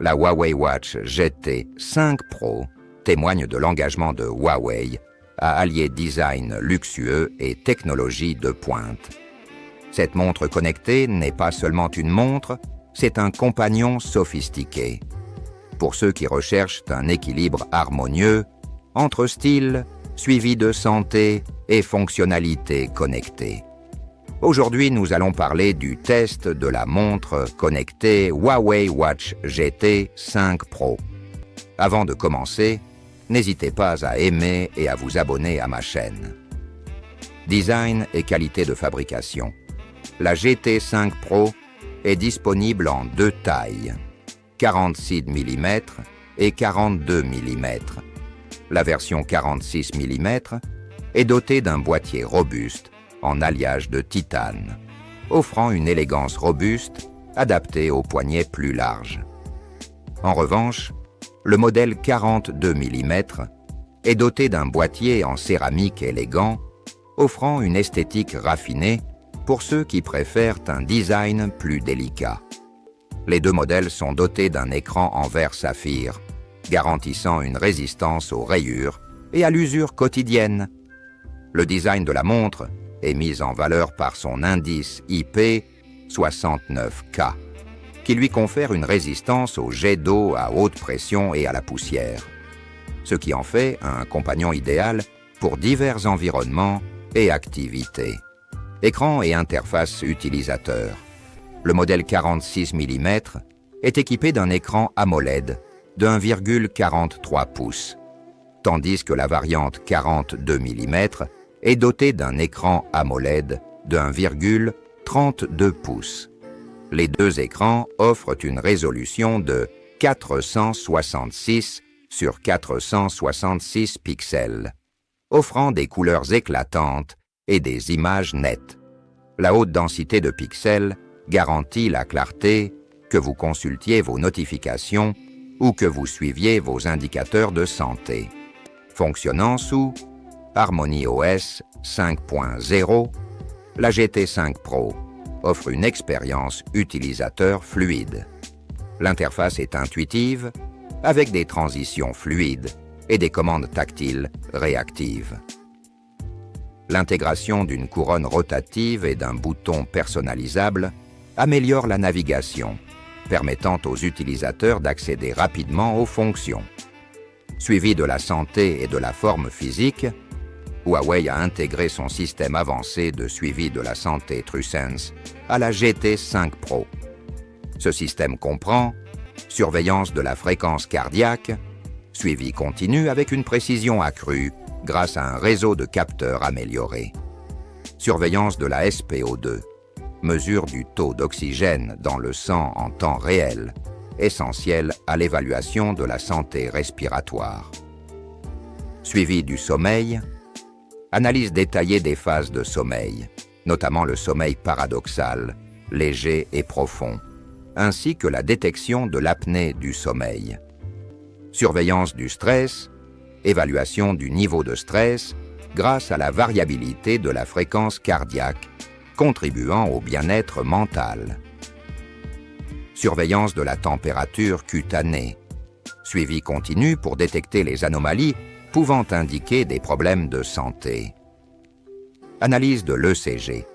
La Huawei Watch GT 5 Pro témoigne de l'engagement de Huawei à allier design luxueux et technologie de pointe. Cette montre connectée n'est pas seulement une montre, c'est un compagnon sophistiqué. Pour ceux qui recherchent un équilibre harmonieux entre style, suivi de santé et fonctionnalité connectée. Aujourd'hui, nous allons parler du test de la montre connectée Huawei Watch GT 5 Pro. Avant de commencer, n'hésitez pas à aimer et à vous abonner à ma chaîne. Design et qualité de fabrication. La GT 5 Pro est disponible en deux tailles, 46 mm et 42 mm. La version 46 mm est dotée d'un boîtier robuste en alliage de titane, offrant une élégance robuste adaptée aux poignets plus larges. En revanche, le modèle 42 mm est doté d'un boîtier en céramique élégant, offrant une esthétique raffinée pour ceux qui préfèrent un design plus délicat. Les deux modèles sont dotés d'un écran en verre saphir, garantissant une résistance aux rayures et à l'usure quotidienne. Le design de la montre est mis en valeur par son indice IP69K, qui lui confère une résistance aux jets d'eau à haute pression et à la poussière, ce qui en fait un compagnon idéal pour divers environnements et activités. Écran et interface utilisateur. Le modèle 46 mm est équipé d'un écran AMOLED de 1,43 pouces, tandis que la variante 42 mm est dotée d'un écran AMOLED de 1,32 pouces. Les deux écrans offrent une résolution de 466 sur 466 pixels, offrant des couleurs éclatantes et des images nettes. La haute densité de pixels garantit la clarté, que vous consultiez vos notifications ou que vous suiviez vos indicateurs de santé. Fonctionnant sous HarmonyOS 5.0, la GT 5 Pro offre une expérience utilisateur fluide. L'interface est intuitive, avec des transitions fluides et des commandes tactiles réactives. L'intégration d'une couronne rotative et d'un bouton personnalisable améliore la navigation, permettant aux utilisateurs d'accéder rapidement aux fonctions. Suivi de la santé et de la forme physique, Huawei a intégré son système avancé de suivi de la santé TrueSense à la GT 5 Pro. Ce système comprend surveillance de la fréquence cardiaque, suivi continu avec une précision accrue grâce à un réseau de capteurs amélioré, surveillance de la SpO2, mesure du taux d'oxygène dans le sang en temps réel, essentiel à l'évaluation de la santé respiratoire, suivi du sommeil, analyse détaillée des phases de sommeil, notamment le sommeil paradoxal, léger et profond, ainsi que la détection de l'apnée du sommeil. Surveillance du stress, évaluation du niveau de stress grâce à la variabilité de la fréquence cardiaque, contribuant au bien-être mental. Surveillance de la température cutanée, suivi continu pour détecter les anomalies pouvant indiquer des problèmes de santé. Analyse de l'ECG.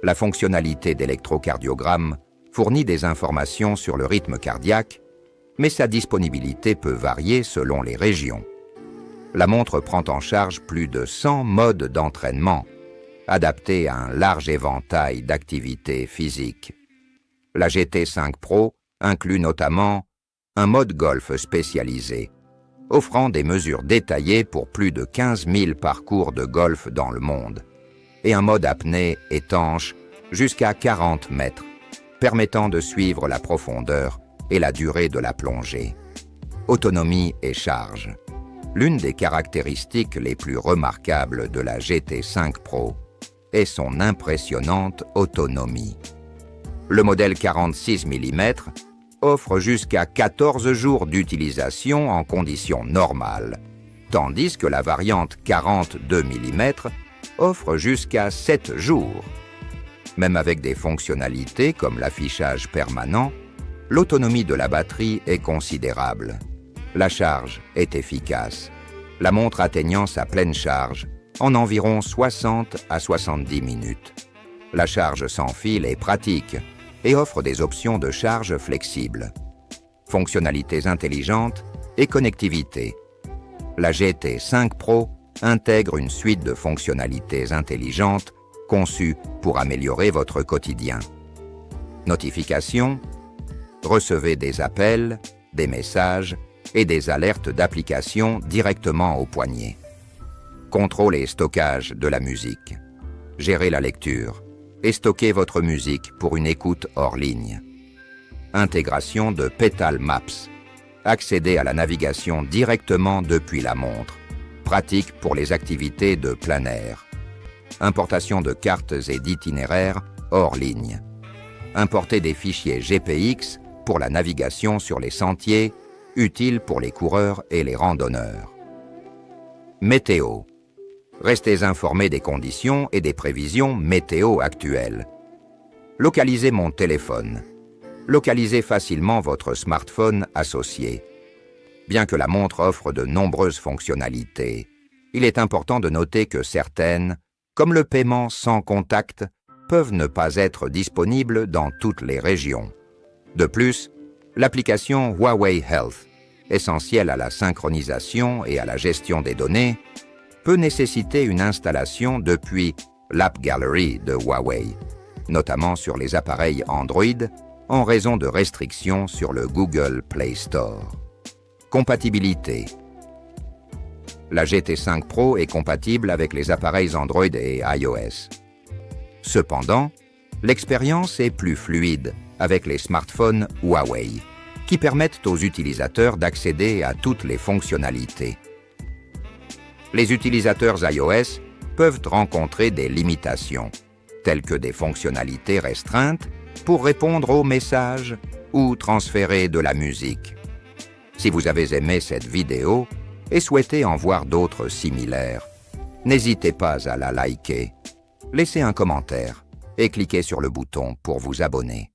La fonctionnalité d'électrocardiogramme fournit des informations sur le rythme cardiaque, mais sa disponibilité peut varier selon les régions. La montre prend en charge plus de 100 modes d'entraînement, adaptés à un large éventail d'activités physiques. La GT 5 Pro inclut notamment un mode golf spécialisé, offrant des mesures détaillées pour plus de 15 000 parcours de golf dans le monde, et un mode apnée étanche jusqu'à 40 mètres, permettant de suivre la profondeur et la durée de la plongée. Autonomie et charge. L'une des caractéristiques les plus remarquables de la GT 5 Pro est son impressionnante autonomie. Le modèle 46 mm offre jusqu'à 14 jours d'utilisation en conditions normales, tandis que la variante 42 mm offre jusqu'à 7 jours. Même avec des fonctionnalités comme l'affichage permanent, l'autonomie de la batterie est considérable. La charge est efficace, la montre atteignant sa pleine charge en environ 60 à 70 minutes. La charge sans fil est pratique et offre des options de charge flexibles. Fonctionnalités intelligentes et connectivité. La GT 5 Pro intègre une suite de fonctionnalités intelligentes conçues pour améliorer votre quotidien. Notifications. Recevez des appels, des messages et des alertes d'applications directement au poignet. Contrôle et stockage de la musique. Gérez la lecture et stockez votre musique pour une écoute hors ligne. Intégration de Petal Maps. Accédez à la navigation directement depuis la montre. Pratique pour les activités de plein air. Importation de cartes et d'itinéraires hors ligne. Importez des fichiers GPX pour la navigation sur les sentiers, utiles pour les coureurs et les randonneurs. Météo. Restez informés des conditions et des prévisions météo actuelles. Localisez mon téléphone. Localisez facilement votre smartphone associé. Bien que la montre offre de nombreuses fonctionnalités, il est important de noter que certaines, comme le paiement sans contact, peuvent ne pas être disponibles dans toutes les régions. De plus, l'application Huawei Health, essentielle à la synchronisation et à la gestion des données, peut nécessiter une installation depuis l'App Gallery de Huawei, notamment sur les appareils Android, en raison de restrictions sur le Google Play Store. Compatibilité. La GT5 Pro est compatible avec les appareils Android et iOS. Cependant, l'expérience est plus fluide avec les smartphones Huawei, qui permettent aux utilisateurs d'accéder à toutes les fonctionnalités. Les utilisateurs iOS peuvent rencontrer des limitations, telles que des fonctionnalités restreintes pour répondre aux messages ou transférer de la musique. Si vous avez aimé cette vidéo et souhaitez en voir d'autres similaires, n'hésitez pas à la liker, laissez un commentaire et cliquez sur le bouton pour vous abonner.